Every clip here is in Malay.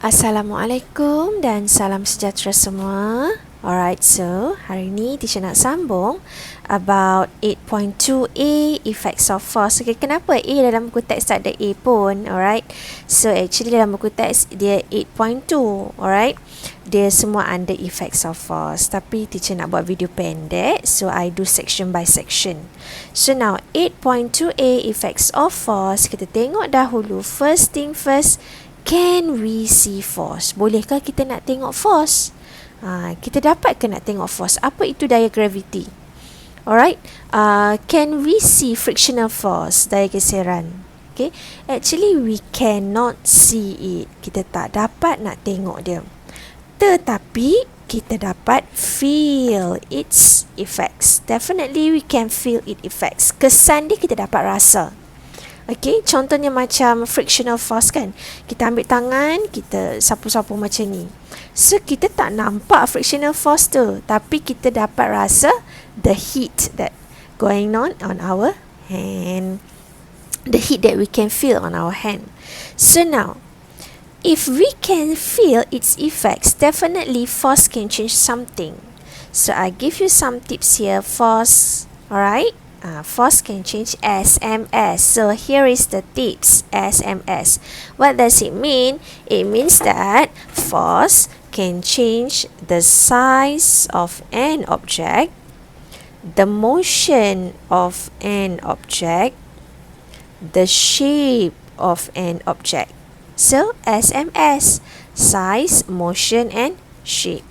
Assalamualaikum dan salam sejahtera semua. Alright, so hari ni teacher nak sambung about 8.2a effects of force. Okay, kenapa A dalam buku teks tak ada A pun? Alright, so actually dalam buku teks dia 8.2. Alright, dia semua under effects of force. Tapi teacher nak buat video pendek, so I do section by section. So now 8.2a effects of force, kita tengok dahulu. First thing first, can we see force? Bolehkah kita nak tengok force? Kita dapat ke nak tengok force? Apa itu daya graviti? Alright. Can we see frictional force? Daya geseran. Okay. Actually, we cannot see it. Kita tak dapat nak tengok dia. Tetapi, kita dapat feel its effects. Definitely, we can feel its effects. Kesan dia kita dapat rasa. Okay, contohnya macam frictional force kan. Kita ambil tangan, kita sapu-sapu macam ni. So, kita tak nampak frictional force tu. Tapi kita dapat rasa the heat that going on our hand. The heat that we can feel on our hand. So now, if we can feel its effects, definitely force can change something. So, I give you some tips here. Force, alright? Force can change SMS. So here is the tips. SMS. What does it mean? It means that force can change the size of an object, the motion of an object, the shape of an object. So SMS, size, motion and shape.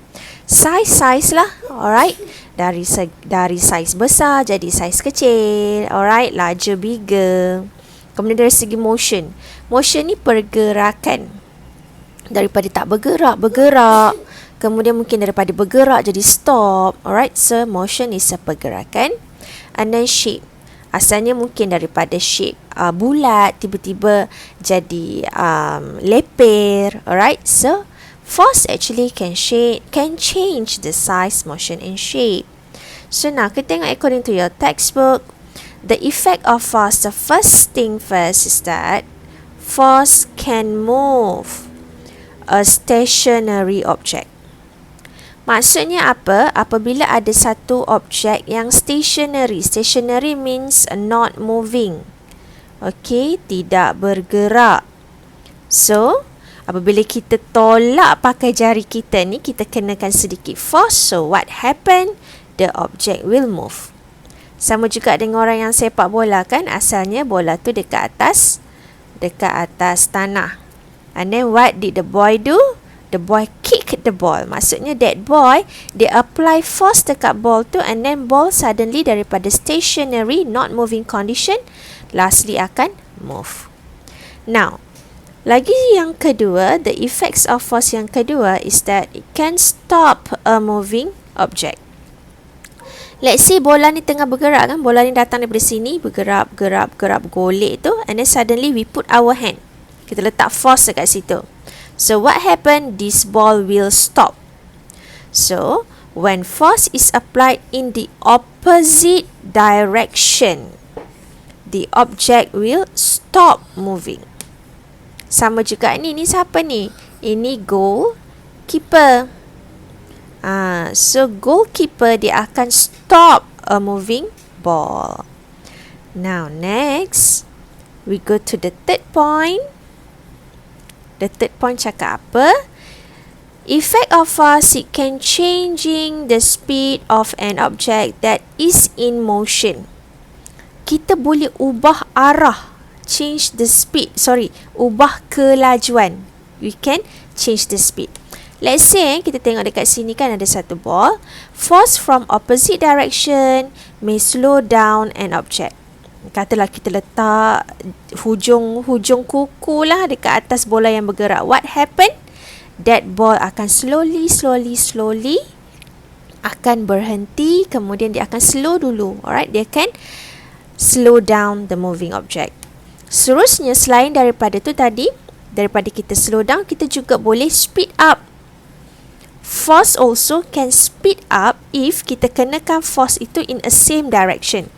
Size lah, alright. Dari size besar jadi size kecil, alright. Larger, bigger. Kemudian dari segi motion. Motion ni pergerakan. Daripada tak bergerak. Kemudian mungkin daripada bergerak jadi stop, alright. So motion is a pergerakan. And then shape. Asalnya mungkin daripada shape bulat tiba-tiba jadi leper, alright. So force actually can change the size, motion and shape. So now kita tengok according to your textbook, the effect of force, the first thing first is that force can move a stationary object. Maksudnya apa? Apabila ada satu objek yang stationary. Stationary means not moving. Okay, tidak bergerak. So, apabila kita tolak pakai jari kita ni, kita kenakan sedikit force. So, what happen? The object will move. Sama juga dengan orang yang sepak bola kan. Asalnya bola tu dekat atas tanah. And then what did the boy do? The boy kick the ball. Maksudnya that boy, dia apply force dekat ball tu and then ball suddenly daripada stationary, not moving condition, lastly akan move. Now, lagi yang kedua, the effects of force yang kedua is that it can stop a moving object. Let's say bola ni tengah bergerak kan, bola ni datang daripada sini, bergerak, golek tu, and then suddenly we put our hand. Kita letak force dekat situ. So what happen? This ball will stop. So, when force is applied in the opposite direction, the object will stop moving. Sama juga ni siapa ni? Ini goalkeeper. So goalkeeper dia akan stop a moving ball. Now next, we go to the third point. The third point cakap apa? Effect of force, it can changing the speed of an object that is in motion. Kita boleh ubah arah. Ubah kelajuan. We can change the speed. Let's say, kita tengok dekat sini kan ada satu ball. Force from opposite direction may slow down an object. Katalah kita letak hujung kuku lah dekat atas bola yang bergerak. What happen? That ball akan slowly akan berhenti. Kemudian dia akan slow dulu. Alright, dia akan slow down the moving object. Seterusnya, selain daripada tu tadi, daripada kita slow down, kita juga boleh speed up. Force also can speed up if kita kenakan force itu in a same direction.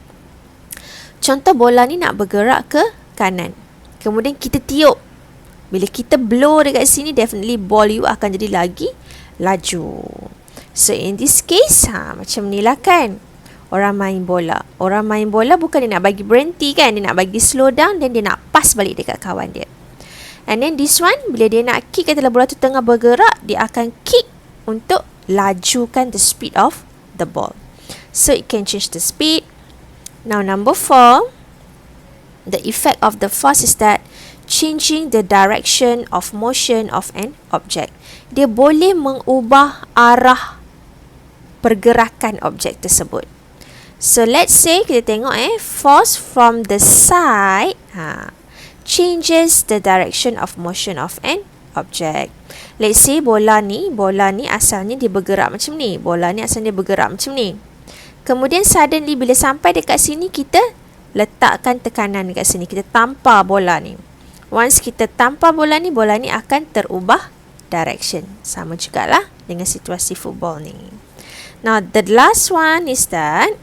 Contoh bola ni nak bergerak ke kanan. Kemudian kita tiup. Bila kita blow dekat sini, definitely ball you akan jadi lagi laju. So in this case, macam ni lah kan. Orang main bola bukan dia nak bagi berhenti kan, dia nak bagi slow down dan dia nak pass balik dekat kawan dia. And then this one, bila dia nak kick, katalah bola tu tengah bergerak, dia akan kick untuk lajukan the speed of the ball. So it can change the speed. Now number 4, the effect of the force is that changing the direction of motion of an object. Dia boleh mengubah arah pergerakan objek tersebut. So let's say kita tengok force from the side changes the direction of motion of an object. Let's say bola ni asalnya dia bergerak macam ni. Kemudian suddenly bila sampai dekat sini, kita letakkan tekanan dekat sini. Kita tampar bola ni. Once kita tampar bola ni akan terubah direction. Sama jugalah dengan situasi football ni. Now the last one is that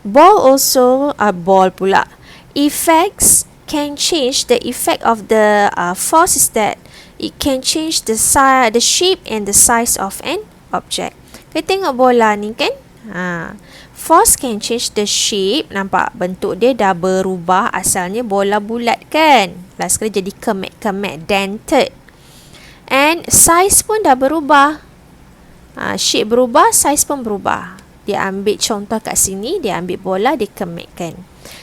ball pula. Effects can change. The effect of the force is that it can change the shape and the size of an object. Kita tengok bola ni kan. Force can change the shape. Nampak bentuk dia dah berubah. Asalnya bola bulat kan. Last kali jadi kemek-kemek, dented. And size pun dah berubah. Shape berubah, size pun berubah. Dia ambil contoh kat sini, dia ambil bola, dia kemekkan.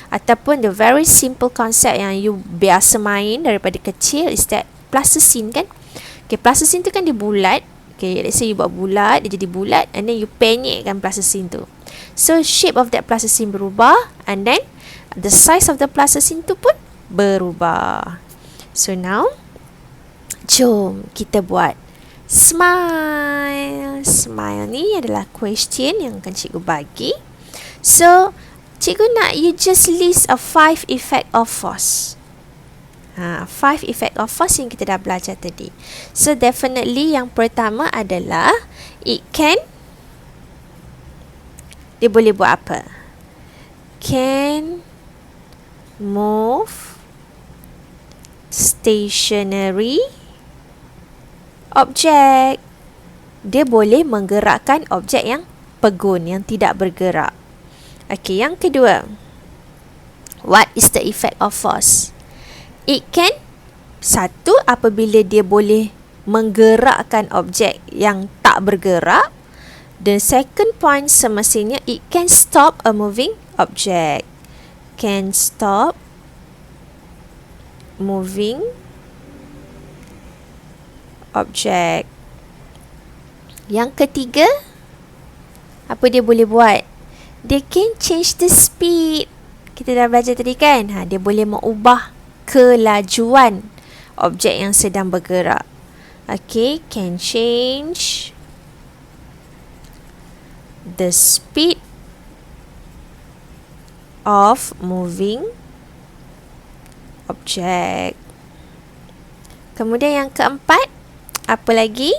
Ataupun the very simple concept yang you biasa main daripada kecil is that plasticine kan. Okay, plasticine tu kan dia bulat. Okay, let's say you buat bulat, dia jadi bulat, and then you penyekkan plasticine tu. So shape of that plasticine berubah, and then the size of the plasticine tu pun berubah. So now, jom kita buat smile. Smile ni adalah question yang akan cikgu bagi. So, cikgu nak you just list a 5 effect of force. 5 effect of force yang kita dah belajar tadi. So, definitely yang pertama adalah dia boleh buat apa? Can move stationary objek. Dia boleh menggerakkan objek yang pegun, yang tidak bergerak. Okey, yang kedua. What is the effect of force? It can, satu, apabila dia boleh menggerakkan objek yang tak bergerak. The second point semestinya, it can stop a moving object. Can stop moving object. Yang ketiga, apa dia boleh buat? Dia can change the speed. Kita dah belajar tadi kan? Dia boleh mengubah kelajuan objek yang sedang bergerak. Okay, can change the speed of moving object. Kemudian yang keempat, apa lagi?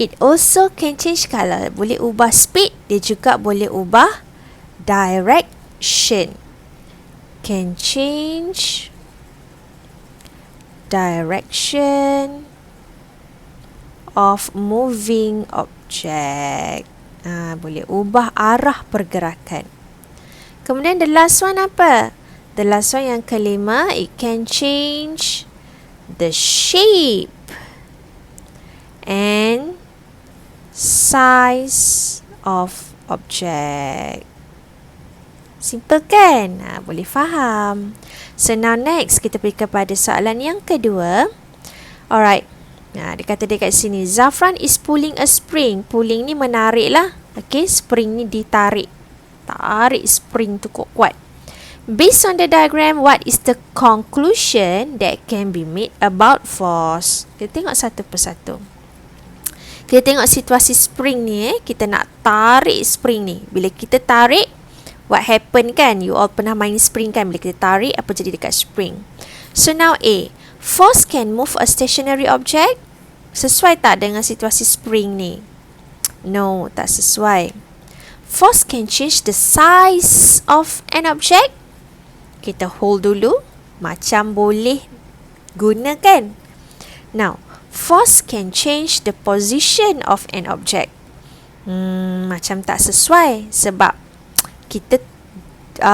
It also can change color. Boleh ubah speed, dia juga boleh ubah direction. Can change direction of moving object. Boleh ubah arah pergerakan. Kemudian the last one apa? The last one yang kelima, it can change the shape and size of object. Simple kan? Boleh faham. So now next, kita pergi kepada soalan yang kedua. Alright. Dia kata dekat sini, Zafran is pulling a spring. Pulling ni menarik lah. Okay, spring ni ditarik. Tarik spring tu kuat-kuat. Based on the diagram, what is the conclusion that can be made about force? Kita tengok satu persatu. Kita tengok situasi spring ni. Kita nak tarik spring ni. Bila kita tarik, what happen kan? You all pernah main spring kan? Bila kita tarik, apa jadi dekat spring? So now A, force can move a stationary object. Sesuai tak dengan situasi spring ni? No, tak sesuai. Force can change the size of an object. Kita hold dulu. Macam boleh guna kan? Now, force can change the position of an object. Macam tak sesuai sebab kita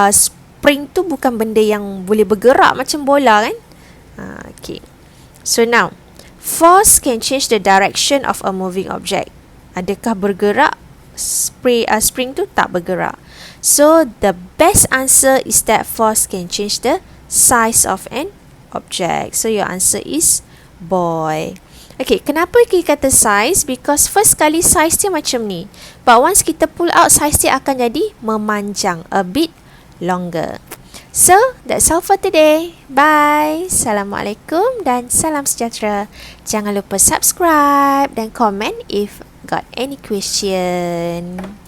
spring tu bukan benda yang boleh bergerak macam bola kan? Okay. So now, force can change the direction of a moving object. Adakah bergerak? Spring tu tak bergerak. So the best answer is that force can change the size of an object. So your answer is boy. Okay, kenapa kita kata size? Because first kali size dia macam ni. But once kita pull out, size dia akan jadi memanjang, a bit longer. So, that's all for today. Bye. Assalamualaikum dan salam sejahtera. Jangan lupa subscribe dan komen if got any question.